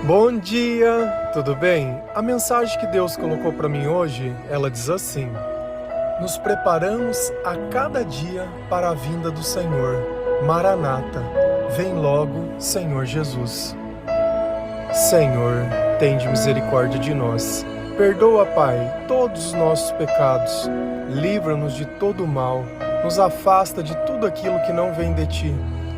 Bom dia, tudo bem? A mensagem que Deus colocou para mim hoje, ela diz assim: nos preparamos a cada dia para a vinda do Senhor. Maranata, vem logo, Senhor Jesus. Senhor, tende misericórdia de nós. Perdoa, Pai, todos os nossos pecados. Livra-nos de todo o mal. Nos afasta de tudo aquilo que não vem de Ti.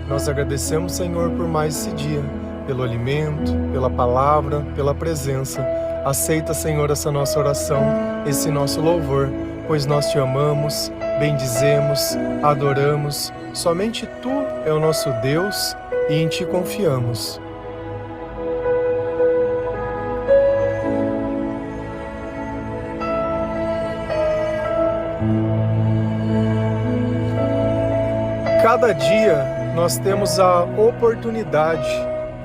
Nós agradecemos, Senhor, por mais esse dia, pelo alimento, pela palavra, pela presença. Aceita, Senhor, essa nossa oração, esse nosso louvor, pois nós Te amamos, bendizemos, adoramos. Somente Tu é o nosso Deus e em Ti confiamos. Cada dia nós temos a oportunidade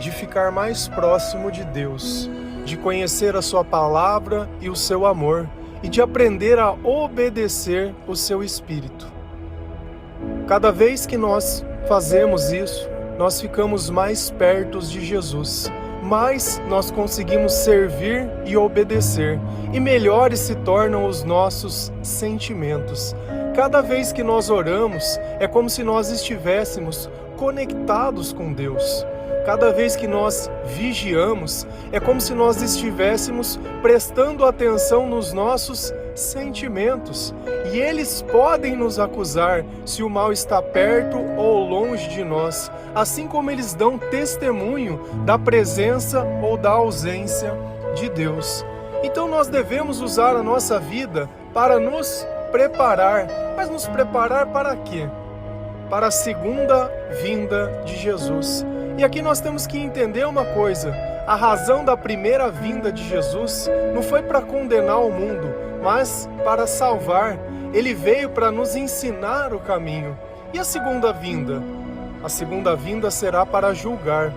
de ficar mais próximo de Deus, de conhecer a Sua palavra e o Seu amor e de aprender a obedecer o Seu Espírito. Cada vez que nós fazemos isso, nós ficamos mais perto de Jesus, mais nós conseguimos servir e obedecer, e melhores se tornam os nossos sentimentos. Cada vez que nós oramos, é como se nós estivéssemos conectados com Deus. Cada vez que nós vigiamos, é como se nós estivéssemos prestando atenção nos nossos sentimentos. E eles podem nos acusar se o mal está perto ou longe de nós, assim como eles dão testemunho da presença ou da ausência de Deus. Então nós devemos usar a nossa vida para nos preparar. Mas nos preparar para quê? Para a segunda vinda de Jesus. E aqui nós temos que entender uma coisa: a razão da primeira vinda de Jesus não foi para condenar o mundo, mas para salvar. Ele veio para nos ensinar o caminho. E a segunda vinda? A segunda vinda será para julgar.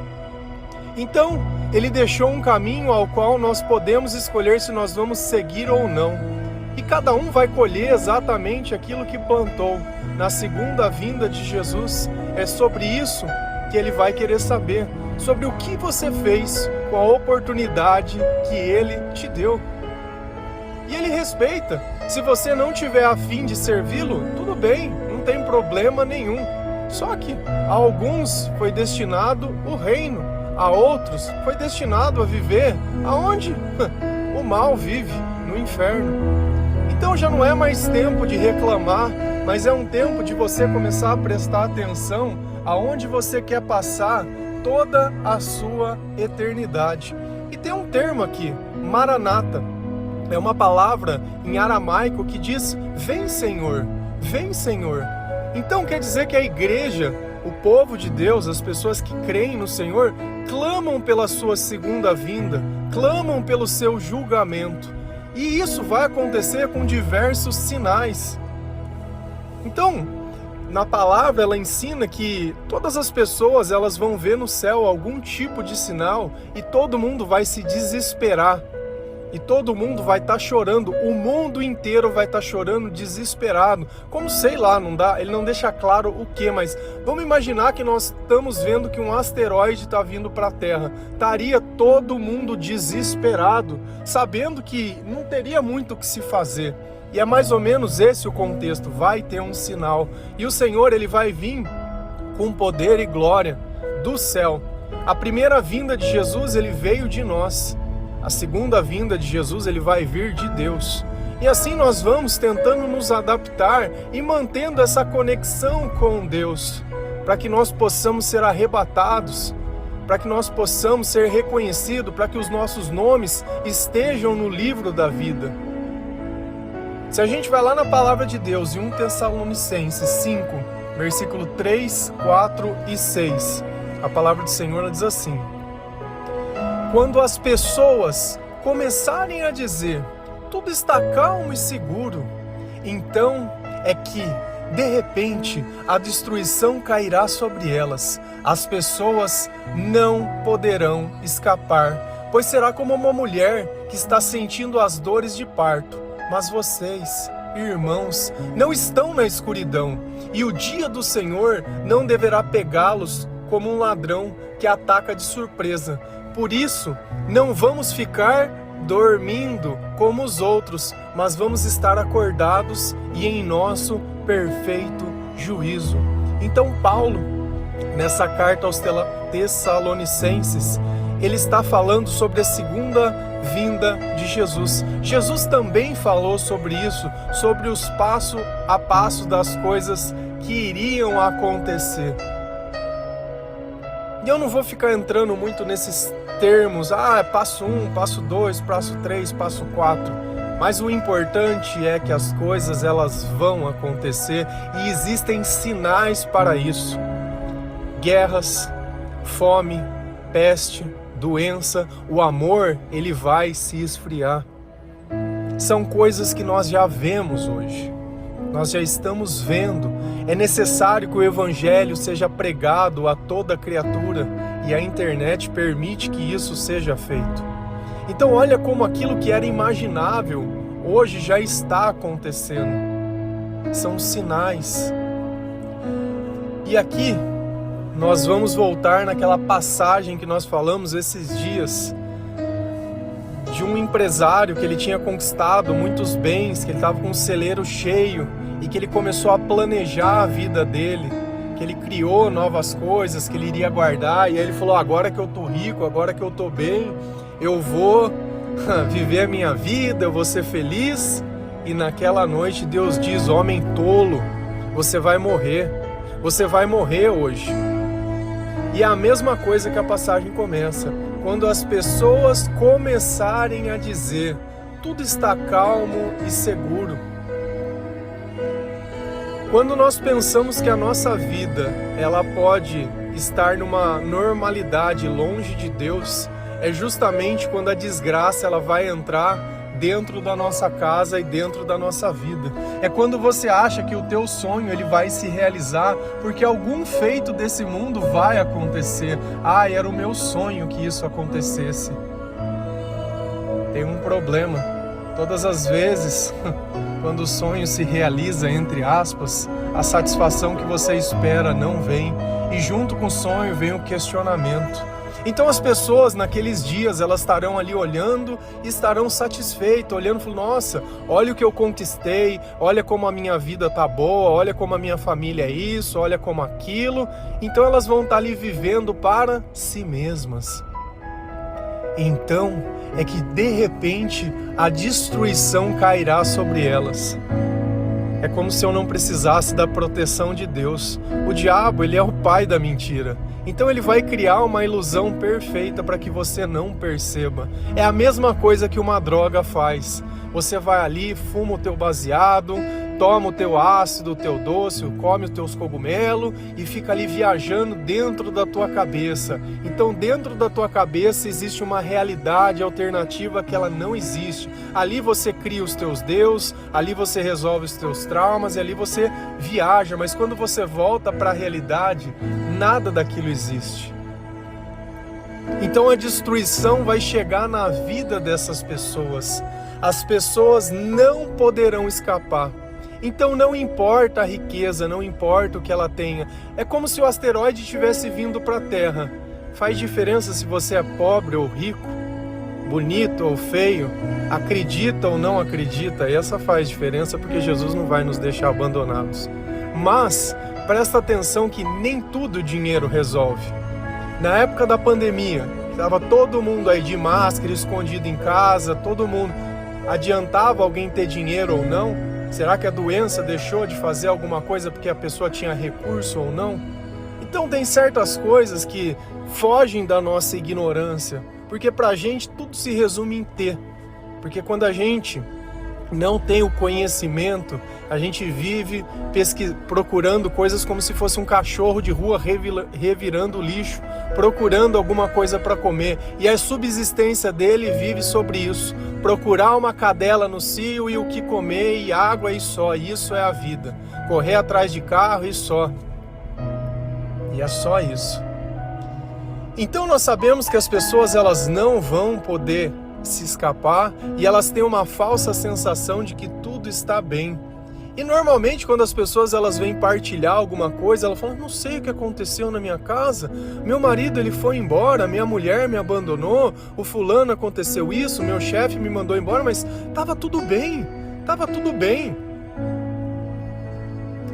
Então, Ele deixou um caminho ao qual nós podemos escolher se nós vamos seguir ou não. E cada um vai colher exatamente aquilo que plantou. Na segunda vinda de Jesus, é sobre isso que Ele vai querer saber, sobre o que você fez com a oportunidade que Ele te deu. E Ele respeita. Se você não tiver a fim de servi-lo, tudo bem, não tem problema nenhum. Só que a alguns foi destinado o reino, a outros foi destinado a viver aonde o mal vive, no inferno. Então já não é mais tempo de reclamar, mas é um tempo de você começar a prestar atenção aonde você quer passar toda a sua eternidade. E tem um termo aqui, Maranata. É uma palavra em aramaico que diz: vem Senhor, vem Senhor. Então quer dizer que a igreja, o povo de Deus, as pessoas que creem no Senhor, clamam pela sua segunda vinda, clamam pelo seu julgamento. E isso vai acontecer com diversos sinais. Então, na palavra ela ensina que todas as pessoas elas vão ver no céu algum tipo de sinal e todo mundo vai se desesperar. E todo mundo vai estar chorando, o mundo inteiro vai estar chorando desesperado. Como sei lá, não dá, ele não deixa claro o que, mas vamos imaginar que nós estamos vendo que um asteroide está vindo para a Terra. Estaria todo mundo desesperado, sabendo que não teria muito o que se fazer. E é mais ou menos esse o contexto, vai ter um sinal. E o Senhor, Ele vai vir com poder e glória do céu. A primeira vinda de Jesus, Ele veio de nós. A segunda vinda de Jesus, Ele vai vir de Deus. E assim nós vamos tentando nos adaptar e mantendo essa conexão com Deus, para que nós possamos ser arrebatados, para que nós possamos ser reconhecidos, para que os nossos nomes estejam no livro da vida. Se a gente vai lá na palavra de Deus, em 1 Tessalonicenses 5, versículo 3, 4 e 6, a palavra do Senhor diz assim: quando as pessoas começarem a dizer, tudo está calmo e seguro, então é que, de repente, a destruição cairá sobre elas. As pessoas não poderão escapar, pois será como uma mulher que está sentindo as dores de parto. Mas vocês, irmãos, não estão na escuridão, e o dia do Senhor não deverá pegá-los como um ladrão que ataca de surpresa. Por isso, não vamos ficar dormindo como os outros, mas vamos estar acordados e em nosso perfeito juízo. Então Paulo, nessa carta aos Tessalonicenses, ele está falando sobre a segunda vinda de Jesus. Jesus também falou sobre isso, sobre os passo a passo das coisas que iriam acontecer. E eu não vou ficar entrando muito nesses termos, passo 1, passo 2, passo 3, passo 4. Mas o importante é que as coisas elas vão acontecer e existem sinais para isso. Guerras, fome, peste, doença, o amor, ele vai se esfriar. São coisas que nós já vemos hoje. Nós já estamos vendo. É necessário que o evangelho seja pregado a toda criatura e a internet permite que isso seja feito. Então olha como aquilo que era imaginável hoje já está acontecendo. São sinais. E aqui nós vamos voltar naquela passagem que nós falamos esses dias de um empresário que ele tinha conquistado muitos bens, que ele estava com um celeiro cheio e que ele começou a planejar a vida dele, que ele criou novas coisas que ele iria guardar, e aí ele falou, agora que eu tô rico, agora que eu tô bem, eu vou viver a minha vida, eu vou ser feliz. E naquela noite Deus diz, homem tolo, você vai morrer hoje. E é a mesma coisa que a passagem começa, quando as pessoas começarem a dizer, tudo está calmo e seguro. Quando nós pensamos que a nossa vida, ela pode estar numa normalidade longe de Deus, é justamente quando a desgraça ela vai entrar dentro da nossa casa e dentro da nossa vida. É quando você acha que o teu sonho ele vai se realizar, porque algum feito desse mundo vai acontecer. Era o meu sonho que isso acontecesse. Tem um problema. Todas as vezes, quando o sonho se realiza, entre aspas, a satisfação que você espera não vem. E junto com o sonho vem o questionamento. Então as pessoas naqueles dias, elas estarão ali olhando e estarão satisfeitas, olhando e falando, nossa, olha o que eu conquistei, olha como a minha vida tá boa, olha como a minha família é isso, olha como aquilo. Então elas vão estar ali vivendo para si mesmas. Então é que de repente a destruição cairá sobre elas. É como se eu não precisasse da proteção de Deus. O diabo, ele é o pai da mentira. Então ele vai criar uma ilusão perfeita para que você não perceba. É a mesma coisa que uma droga faz. Você vai ali, fuma o teu baseado, toma o teu ácido, o teu doce, come os teus cogumelos e fica ali viajando dentro da tua cabeça. Então dentro da tua cabeça existe uma realidade alternativa que ela não existe. Ali você cria os teus deuses, ali você resolve os teus traumas e ali você viaja. Mas quando você volta para a realidade, nada daquilo existe. Então a destruição vai chegar na vida dessas pessoas. As pessoas não poderão escapar. Então não importa a riqueza, não importa o que ela tenha. É como se o asteroide tivesse vindo para a Terra. Faz diferença se você é pobre ou rico, bonito ou feio, acredita ou não acredita. Essa faz diferença porque Jesus não vai nos deixar abandonados. Mas presta atenção que nem tudo o dinheiro resolve. Na época da pandemia, estava todo mundo aí de máscara, escondido em casa, todo mundo. Adiantava alguém ter dinheiro ou não? Será que a doença deixou de fazer alguma coisa porque a pessoa tinha recurso ou não? Então tem certas coisas que fogem da nossa ignorância, porque pra gente tudo se resume em ter. Porque quando a gente não tem o conhecimento, a gente vive procurando coisas como se fosse um cachorro de rua revirando lixo, procurando alguma coisa para comer. E a subsistência dele vive sobre isso. Procurar uma cadela no cio e o que comer e água e só. Isso é a vida. Correr atrás de carro e só. E é só isso. Então nós sabemos que as pessoas elas não vão poder se escapar e elas têm uma falsa sensação de que tudo está bem. E normalmente quando as pessoas elas vêm partilhar alguma coisa, elas falam, não sei o que aconteceu na minha casa, meu marido ele foi embora, minha mulher me abandonou, o fulano aconteceu isso, meu chefe me mandou embora, mas estava tudo bem, estava tudo bem.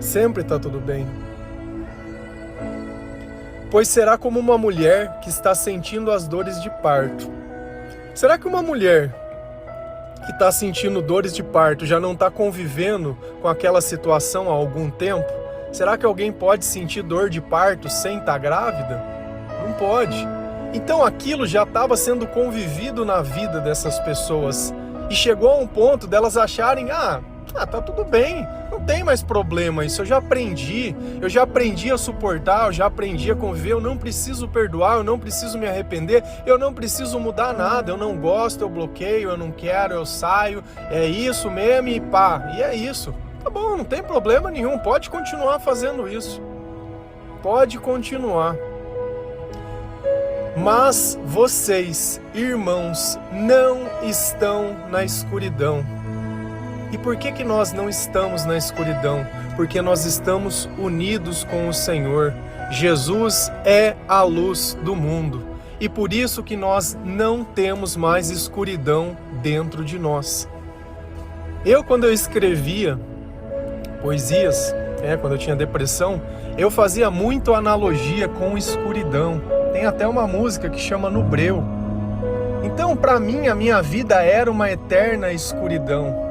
Sempre está tudo bem. Pois será como uma mulher que está sentindo as dores de parto. Será que uma mulher que está sentindo dores de parto já não está convivendo com aquela situação há algum tempo? Será que alguém pode sentir dor de parto sem estar grávida? Não pode. Então aquilo já estava sendo convivido na vida dessas pessoas e chegou a um ponto delas acharem, tá tudo bem, não tem mais problema, isso eu já aprendi a suportar, eu já aprendi a conviver, eu não preciso perdoar, eu não preciso me arrepender, eu não preciso mudar nada, eu não gosto, eu bloqueio, eu não quero, eu saio, é isso mesmo e pá, e é isso. Tá bom, não tem problema nenhum, pode continuar fazendo isso, pode continuar. Mas vocês, irmãos, não estão na escuridão. E por que nós não estamos na escuridão? Porque nós estamos unidos com o Senhor. Jesus é a luz do mundo. E por isso que nós não temos mais escuridão dentro de nós. Quando eu escrevia poesias, quando eu tinha depressão, eu fazia muito analogia com escuridão. Tem até uma música que chama No Breu. Então, para mim, a minha vida era uma eterna escuridão.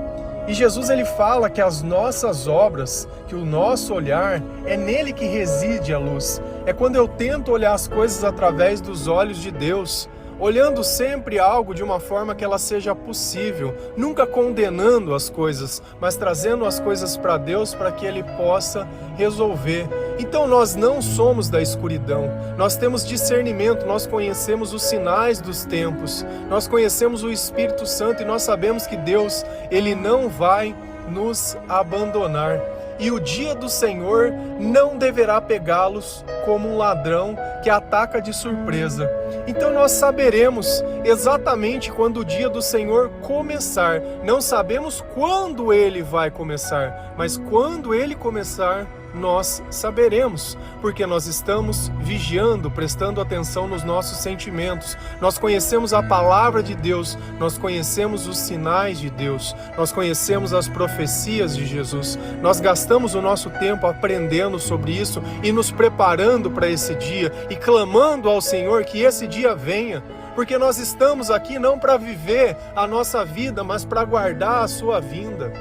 E Jesus ele fala que as nossas obras, que o nosso olhar, é nele que reside a luz. É quando eu tento olhar as coisas através dos olhos de Deus, olhando sempre algo de uma forma que ela seja possível, nunca condenando as coisas, mas trazendo as coisas para Deus para que Ele possa resolver. Então nós não somos da escuridão, nós temos discernimento, nós conhecemos os sinais dos tempos, nós conhecemos o Espírito Santo e nós sabemos que Deus, Ele não vai nos abandonar. E o dia do Senhor não deverá pegá-los como um ladrão que ataca de surpresa. Então nós saberemos exatamente quando o dia do Senhor começar. Não sabemos quando ele vai começar, mas quando ele começar, nós saberemos, porque nós estamos vigiando, prestando atenção nos nossos sentimentos. Nós conhecemos a palavra de Deus, nós conhecemos os sinais de Deus, nós conhecemos as profecias de Jesus. Nós gastamos o nosso tempo aprendendo sobre isso e nos preparando para esse dia e clamando ao Senhor que esse dia venha, porque nós estamos aqui não para viver a nossa vida, mas para guardar a sua vinda.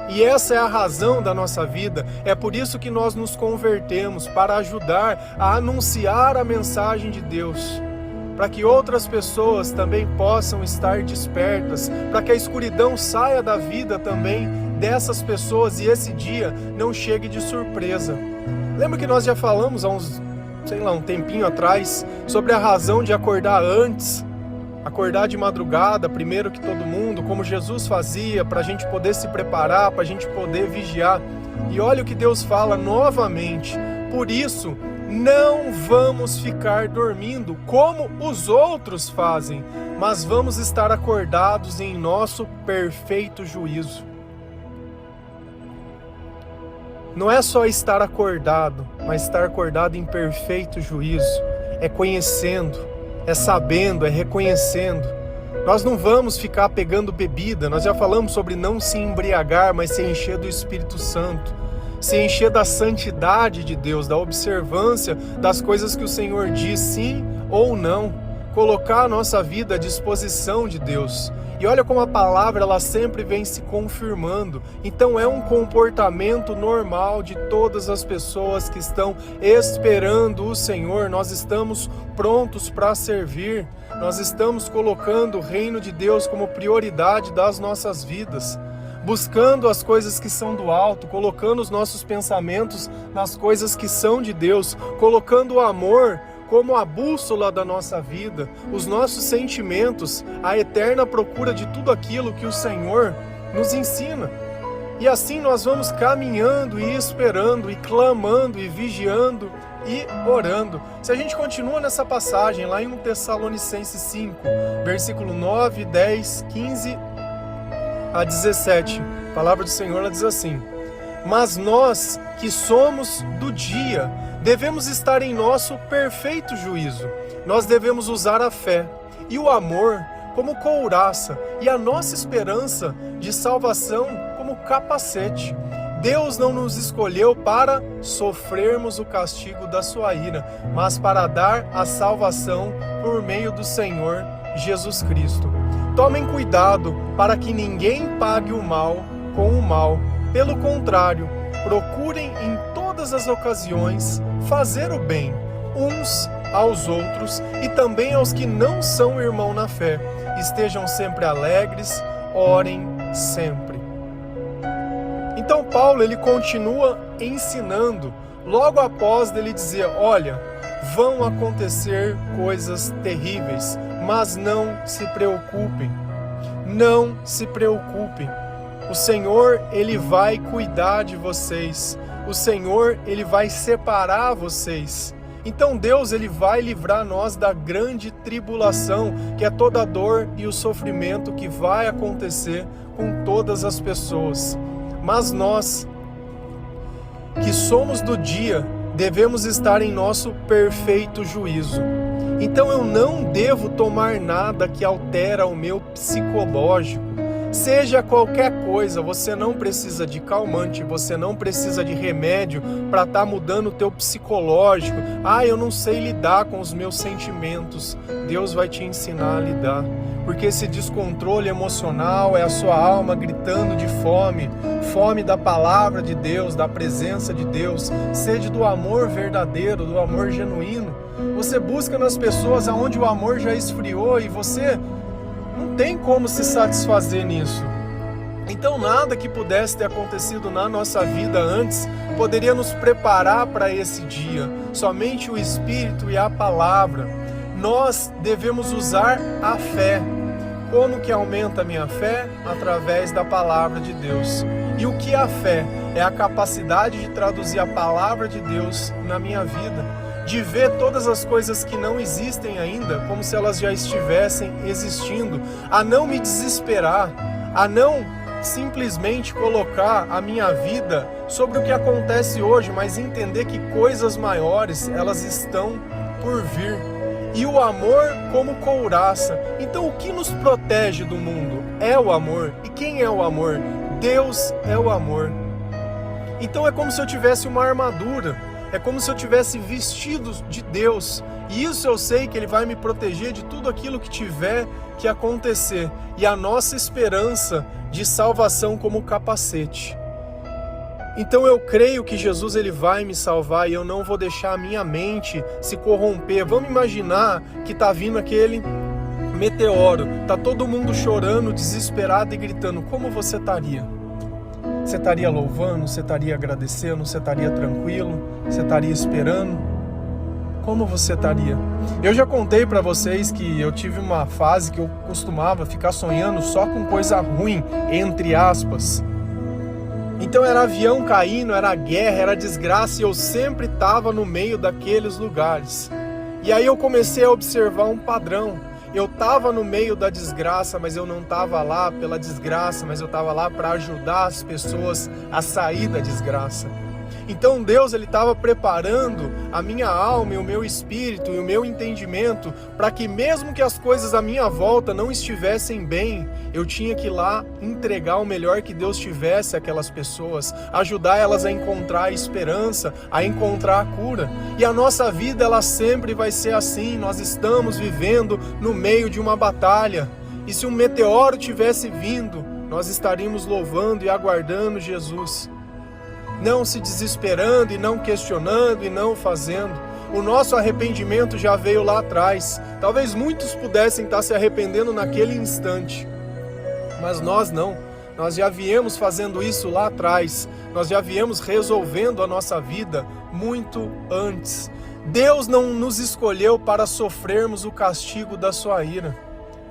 E essa é a razão da nossa vida, é por isso que nós nos convertemos, para ajudar a anunciar a mensagem de Deus, para que outras pessoas também possam estar despertas, para que a escuridão saia da vida também dessas pessoas e esse dia não chegue de surpresa. Lembra que nós já falamos há um tempinho atrás, sobre a razão de acordar antes, acordar de madrugada, primeiro que todo mundo, como Jesus fazia, para a gente poder se preparar, para a gente poder vigiar. E olha o que Deus fala novamente: por isso, não vamos ficar dormindo como os outros fazem, mas vamos estar acordados em nosso perfeito juízo. Não é só estar acordado, mas estar acordado em perfeito juízo. É conhecendo, é sabendo, é reconhecendo. Nós não vamos ficar pegando bebida, nós já falamos sobre não se embriagar, mas se encher do Espírito Santo, se encher da santidade de Deus, da observância das coisas que o Senhor diz sim ou não, colocar a nossa vida à disposição de Deus. E olha como a palavra ela sempre vem se confirmando. Então é um comportamento normal de todas as pessoas que estão esperando o Senhor. Nós estamos prontos para servir. Nós estamos colocando o reino de Deus como prioridade das nossas vidas, buscando as coisas que são do alto, colocando os nossos pensamentos nas coisas que são de Deus, colocando o amor como a bússola da nossa vida, os nossos sentimentos, a eterna procura de tudo aquilo que o Senhor nos ensina. E assim nós vamos caminhando e esperando e clamando e vigiando e orando. Se a gente continua nessa passagem lá em 1 Tessalonicenses 5, versículo 9, 10, 15, a 17. A palavra do Senhor ela diz assim: mas nós que somos do dia, devemos estar em nosso perfeito juízo. Nós devemos usar a fé e o amor como couraça e a nossa esperança de salvação como capacete. Deus não nos escolheu para sofrermos o castigo da sua ira, mas para dar a salvação por meio do Senhor Jesus Cristo. Tomem cuidado para que ninguém pague o mal com o mal. Pelo contrário, procurem em todas as ocasiões fazer o bem, uns aos outros e também aos que não são irmão na fé. Estejam sempre alegres, orem sempre. Então Paulo ele continua ensinando, logo após dele dizer: olha, vão acontecer coisas terríveis, mas não se preocupem, não se preocupem. O Senhor, Ele vai cuidar de vocês. O Senhor, Ele vai separar vocês. Então Deus, Ele vai livrar nós da grande tribulação, que é toda a dor e o sofrimento que vai acontecer com todas as pessoas. Mas nós, que somos do dia, devemos estar em nosso perfeito juízo. Então eu não devo tomar nada que altera o meu psicológico. Seja qualquer coisa, você não precisa de calmante, você não precisa de remédio para estar mudando o teu psicológico. Eu não sei lidar com os meus sentimentos. Deus vai te ensinar a lidar. Porque esse descontrole emocional é a sua alma gritando de fome. Fome da palavra de Deus, da presença de Deus. Sede do amor verdadeiro, do amor genuíno. Você busca nas pessoas aonde o amor já esfriou e você não tem como se satisfazer nisso. Então nada que pudesse ter acontecido na nossa vida antes poderia nos preparar para esse dia. Somente o Espírito e a palavra. Nós devemos usar a fé. Como que aumenta a minha fé? Através da palavra de Deus. E o que é a fé? É a capacidade de traduzir a palavra de Deus na minha vida. De ver todas as coisas que não existem ainda, como se elas já estivessem existindo, a não me desesperar, a não simplesmente colocar a minha vida sobre o que acontece hoje, mas entender que coisas maiores, elas estão por vir. E o amor como couraça. Então o que nos protege do mundo? É o amor. E quem é o amor? Deus é o amor. Então é como se eu tivesse uma armadura. É como se eu tivesse vestido de Deus. E isso eu sei que Ele vai me proteger de tudo aquilo que tiver que acontecer. E a nossa esperança de salvação como capacete. Então eu creio que Jesus ele vai me salvar e eu não vou deixar a minha mente se corromper. Vamos imaginar que está vindo aquele meteoro. Está todo mundo chorando, desesperado e gritando. Como você estaria? Você estaria louvando? Você estaria agradecendo? Você estaria tranquilo? Você estaria esperando? Como você estaria? Eu já contei para vocês que eu tive uma fase que eu costumava ficar sonhando só com coisa ruim, entre aspas. Então era avião caindo, era guerra, era desgraça e eu sempre estava no meio daqueles lugares. E aí eu comecei a observar um padrão. Eu estava no meio da desgraça, mas eu não estava lá pela desgraça, mas eu estava lá para ajudar as pessoas a sair da desgraça. Então Deus ele estava preparando a minha alma e o meu espírito e o meu entendimento para que mesmo que as coisas à minha volta não estivessem bem, eu tinha que ir lá entregar o melhor que Deus tivesse àquelas pessoas, ajudar elas a encontrar a esperança, a encontrar a cura. E a nossa vida ela sempre vai ser assim, nós estamos vivendo no meio de uma batalha. E se um meteoro tivesse vindo, nós estaríamos louvando e aguardando Jesus. Não se desesperando e não questionando e não fazendo. O nosso arrependimento já veio lá atrás. Talvez muitos pudessem estar se arrependendo naquele instante. Mas nós não. Nós já viemos fazendo isso lá atrás. Nós já viemos resolvendo a nossa vida muito antes. Deus não nos escolheu para sofrermos o castigo da sua ira.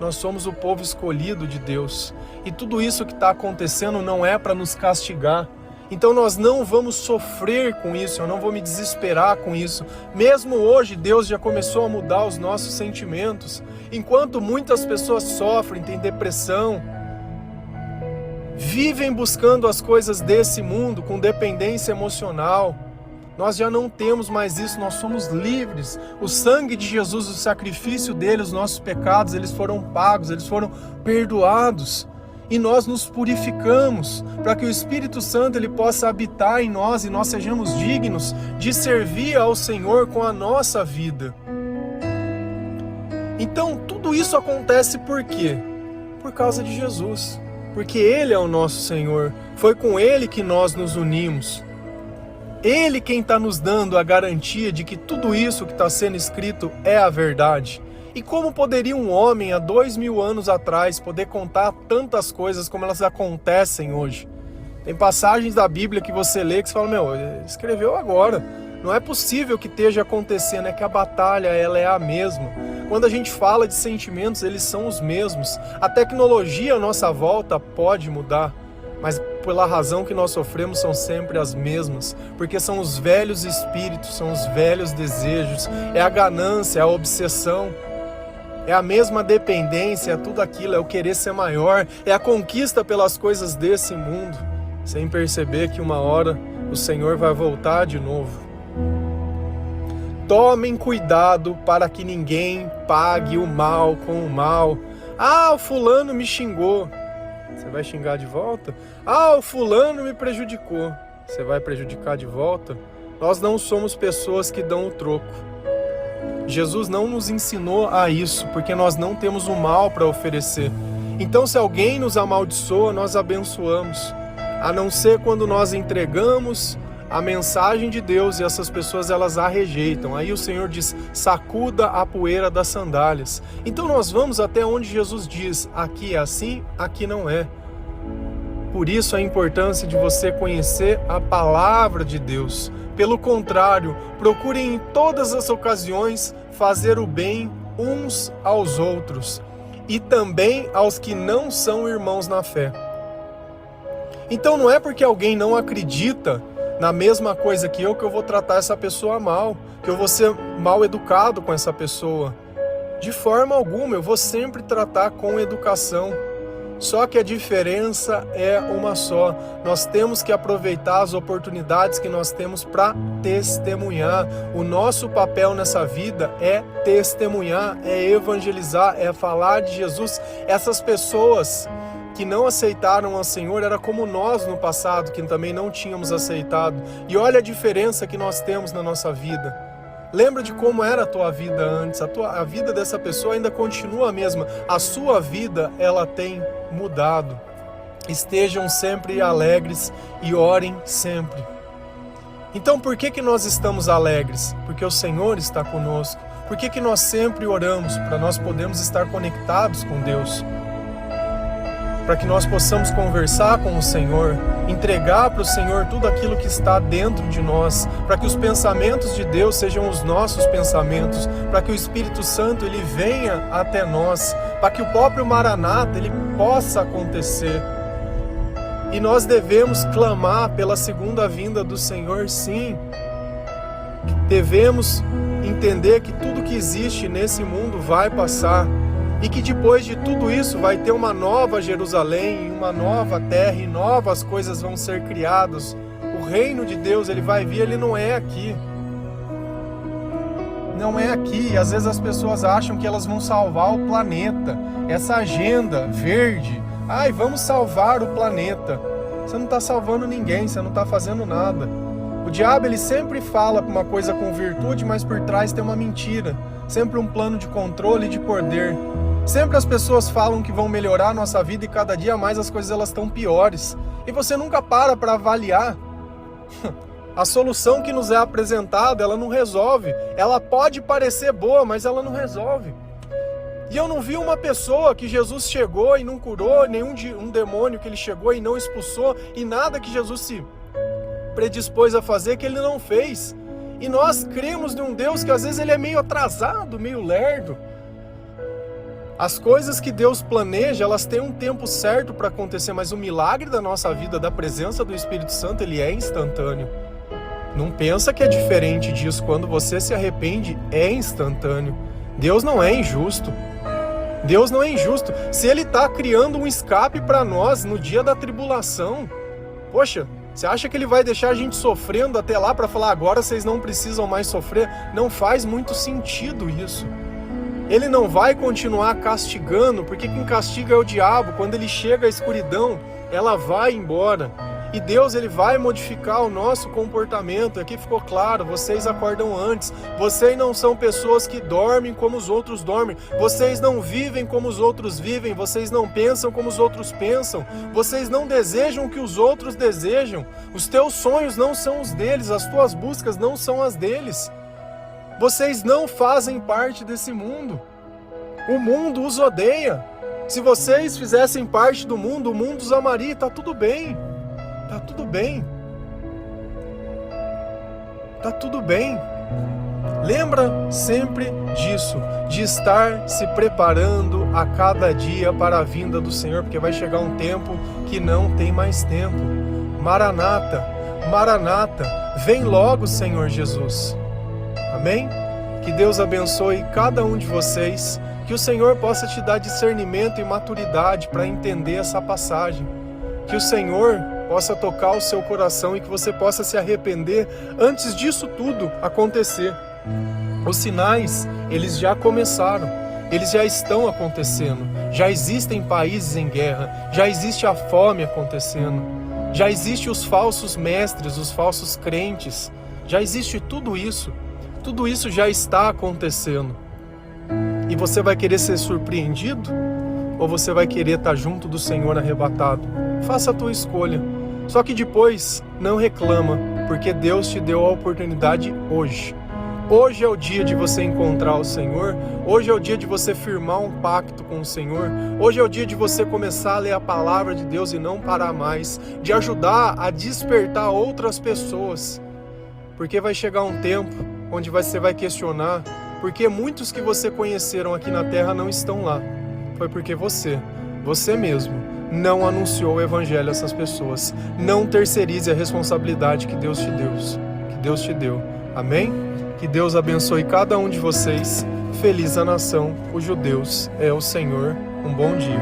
Nós somos o povo escolhido de Deus. E tudo isso que está acontecendo não é para nos castigar. Então nós não vamos sofrer com isso, eu não vou me desesperar com isso. Mesmo hoje Deus já começou a mudar os nossos sentimentos. Enquanto muitas pessoas sofrem, têm depressão, vivem buscando as coisas desse mundo com dependência emocional. Nós já não temos mais isso, nós somos livres. O sangue de Jesus, o sacrifício dele, os nossos pecados, eles foram pagos, eles foram perdoados. E nós nos purificamos para que o Espírito Santo ele possa habitar em nós e nós sejamos dignos de servir ao Senhor com a nossa vida. Então, tudo isso acontece por quê? Por causa de Jesus. Porque Ele é o nosso Senhor. Foi com Ele que nós nos unimos. Ele quem está nos dando a garantia de que tudo isso que está sendo escrito é a verdade. E como poderia um homem há 2000 anos atrás poder contar tantas coisas como elas acontecem hoje? Tem passagens da Bíblia que você lê que você fala, escreveu agora. Não é possível que esteja acontecendo, é que a batalha ela é a mesma. Quando a gente fala de sentimentos, eles são os mesmos. A tecnologia à nossa volta pode mudar, mas pela razão que nós sofremos são sempre as mesmas, porque são os velhos espíritos, são os velhos desejos, é a ganância, é a obsessão, é a mesma dependência, é tudo aquilo, é o querer ser maior, é a conquista pelas coisas desse mundo, sem perceber que uma hora o Senhor vai voltar de novo. Tomem cuidado para que ninguém pague o mal com o mal. Ah, o fulano me xingou. Você vai xingar de volta? Ah, o fulano me prejudicou. Você vai prejudicar de volta? Nós não somos pessoas que dão o troco. Jesus não nos ensinou a isso, porque nós não temos o mal para oferecer. Então, se alguém nos amaldiçoa, nós abençoamos. A não ser quando nós entregamos a mensagem de Deus e essas pessoas elas a rejeitam. Aí o Senhor diz, sacuda a poeira das sandálias. Então nós vamos até onde Jesus diz, aqui é assim, aqui não é. Por isso a importância de você conhecer a palavra de Deus. Pelo contrário, procurem em todas as ocasiões fazer o bem uns aos outros e também aos que não são irmãos na fé. Então não é porque alguém não acredita na mesma coisa que eu vou tratar essa pessoa mal, que eu vou ser mal educado com essa pessoa. De forma alguma, eu vou sempre tratar com educação. Só que a diferença é uma só. Nós temos que aproveitar as oportunidades que nós temos para testemunhar. O nosso papel nessa vida é testemunhar, é evangelizar, é falar de Jesus. Essas pessoas que não aceitaram ao Senhor era como nós no passado, que também não tínhamos aceitado. E olha a diferença que nós temos na nossa vida. Lembra de como era a tua vida antes. A vida dessa pessoa ainda continua a mesma. A sua vida, ela tem mudado. Estejam sempre alegres e orem sempre. Então por que nós estamos alegres? Porque o Senhor está conosco. Por que nós sempre oramos? Para nós podermos estar conectados com Deus. Para que nós possamos conversar com o Senhor, entregar para o Senhor tudo aquilo que está dentro de nós, para que os pensamentos de Deus sejam os nossos pensamentos, para que o Espírito Santo ele venha até nós, para que o próprio Maranata ele possa acontecer. E nós devemos clamar pela segunda vinda do Senhor, sim. Devemos entender que tudo que existe nesse mundo vai passar. E que depois de tudo isso vai ter uma nova Jerusalém, uma nova terra e novas coisas vão ser criadas. O reino de Deus ele vai vir, ele não é aqui. Não é aqui. E às vezes as pessoas acham que elas vão salvar o planeta. Essa agenda verde, vamos salvar o planeta. Você não está salvando ninguém, você não está fazendo nada. O diabo ele sempre fala uma coisa com virtude, mas por trás tem uma mentira. Sempre um plano de controle e de poder. Sempre as pessoas falam que vão melhorar a nossa vida e cada dia mais as coisas elas estão piores. E você nunca para avaliar. A solução que nos é apresentada, ela não resolve. Ela pode parecer boa, mas ela não resolve. E eu não vi uma pessoa que Jesus chegou e não curou, nenhum um demônio que ele chegou e não expulsou, e nada que Jesus se predispôs a fazer que ele não fez. E nós cremos num Deus que às vezes ele é meio atrasado, meio lerdo. As coisas que Deus planeja, elas têm um tempo certo para acontecer, mas o milagre da nossa vida, da presença do Espírito Santo, ele é instantâneo. Não pensa que é diferente disso. Quando você se arrepende, é instantâneo. Deus não é injusto. Deus não é injusto. Se Ele está criando um escape para nós no dia da tribulação, poxa, você acha que Ele vai deixar a gente sofrendo até lá para falar agora vocês não precisam mais sofrer? Não faz muito sentido isso. Ele não vai continuar castigando, porque quem castiga é o diabo. Quando ele chega à escuridão, ela vai embora. E Deus, Ele vai modificar o nosso comportamento. Aqui ficou claro, vocês acordam antes. Vocês não são pessoas que dormem como os outros dormem. Vocês não vivem como os outros vivem. Vocês não pensam como os outros pensam. Vocês não desejam o que os outros desejam. Os teus sonhos não são os deles. As tuas buscas não são as deles. Vocês não fazem parte desse mundo. O mundo os odeia. Se vocês fizessem parte do mundo, o mundo os amaria. Está tudo bem. Tá tudo bem. Tá tudo bem. Lembra sempre disso, de estar se preparando a cada dia para a vinda do Senhor, porque vai chegar um tempo que não tem mais tempo. Maranata, Maranata, vem logo, Senhor Jesus. Amém? Que Deus abençoe cada um de vocês, que o Senhor possa te dar discernimento e maturidade para entender essa passagem. Que o Senhor possa tocar o seu coração e que você possa se arrepender antes disso tudo acontecer. Os sinais, eles já começaram, eles já estão acontecendo. Já existem países em guerra, já existe a fome acontecendo, já existem os falsos mestres, os falsos crentes, já existe tudo isso já está acontecendo. E você vai querer ser surpreendido? Ou você vai querer estar junto do Senhor arrebatado? Faça a tua escolha. Só que depois, não reclama, porque Deus te deu a oportunidade hoje. Hoje é o dia de você encontrar o Senhor. Hoje é o dia de você firmar um pacto com o Senhor. Hoje é o dia de você começar a ler a palavra de Deus e não parar mais. De ajudar a despertar outras pessoas. Porque vai chegar um tempo onde você vai questionar porque muitos que você conheceram aqui na terra não estão lá. Foi porque você mesmo, não anunciou o evangelho a essas pessoas. Não terceirize a responsabilidade que Deus te deu. Amém? Que Deus abençoe cada um de vocês. Feliz a nação cujo Deus é o Senhor. Um bom dia.